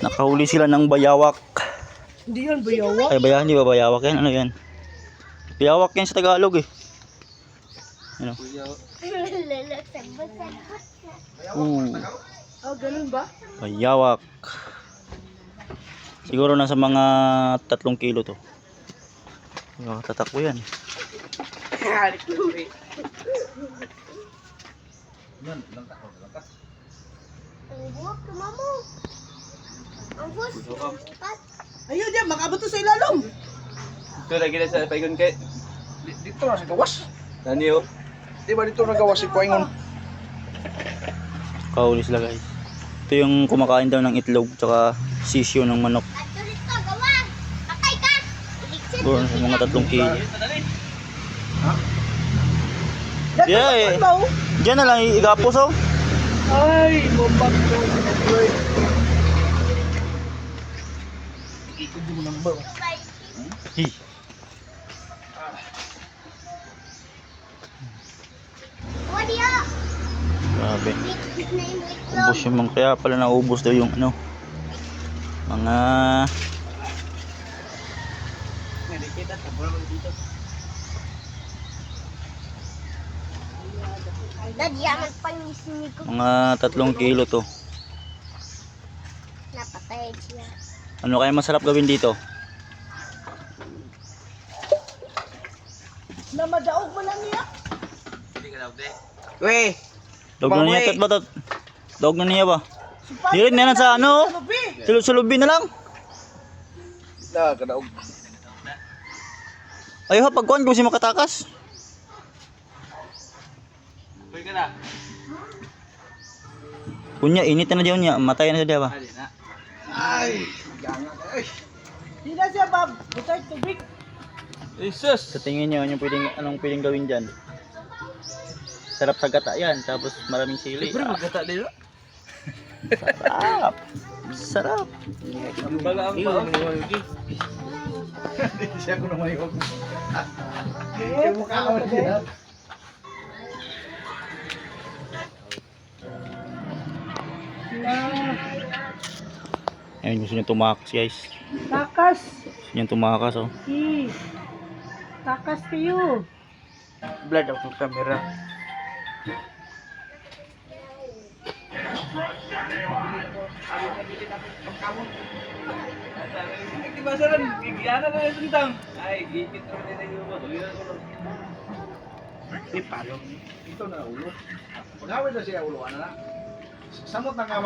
Nakahuli sila ng bayawak. Hindi yan bayawak. Ay, hindi ba bayawak yan? Ano yan? Bayawak yan sa Tagalog eh. Ano? Oh, ganun ba? Bayawak. Siguro nasa mga 3 kilo to. Tatakbo yan. Ayun yan, makabot to sa ilalong. Ito lagi na sa paigon kay. Dito na sa gawas. Naniyo. Di ba dito nagawas si Kuingon? Kahuli sila guys. Ito yung kumakain daw ng itlog tsaka sisyo ng manok. Siguro nasa mga 3 kilo. Yeah, eh. Diyan na lang igapos oh. Ay, bombak ko. Ikot mo nang ba? Hi. Grabe. Ubus yung mga, kaya pala naubos daw yung ano. Mga mga 3 kilo to. Napatay siya. Ano kaya masarap gawin dito? Na madaog mo lang niya. We, Dog na niya tat batat. Dog na niya ba? Dirin na lang sa ano? Sulubi na lang. na kadaog. Ayaw ha, pagkuhan ko si makatakas. Kuy ka na. Kunya, init na diyan niya. Matay na siya ba? Ali na. Ay, ganga ay. Hindi na siya, Bob. Butay tubig. Jesus. Sa tingin niyo, anong pwedeng gawin dyan? Sarap sa gata yan, tapos maraming sili. Pero magkata din. Sarap. Sarap. Baga ang pa. Siya ko naman yung. Yung mukha ko diyan. Ayun, gusto niya tumakas guys. Takas. Gusto niya tumakas oh. Takas kayo. Blood out ng camera. Di ba saran gigana na yung tentang. Ay, gipit na nila yung ulo. Di palo. Ito na ulo. Pagawin na siya ulo, ano na? Samot na nga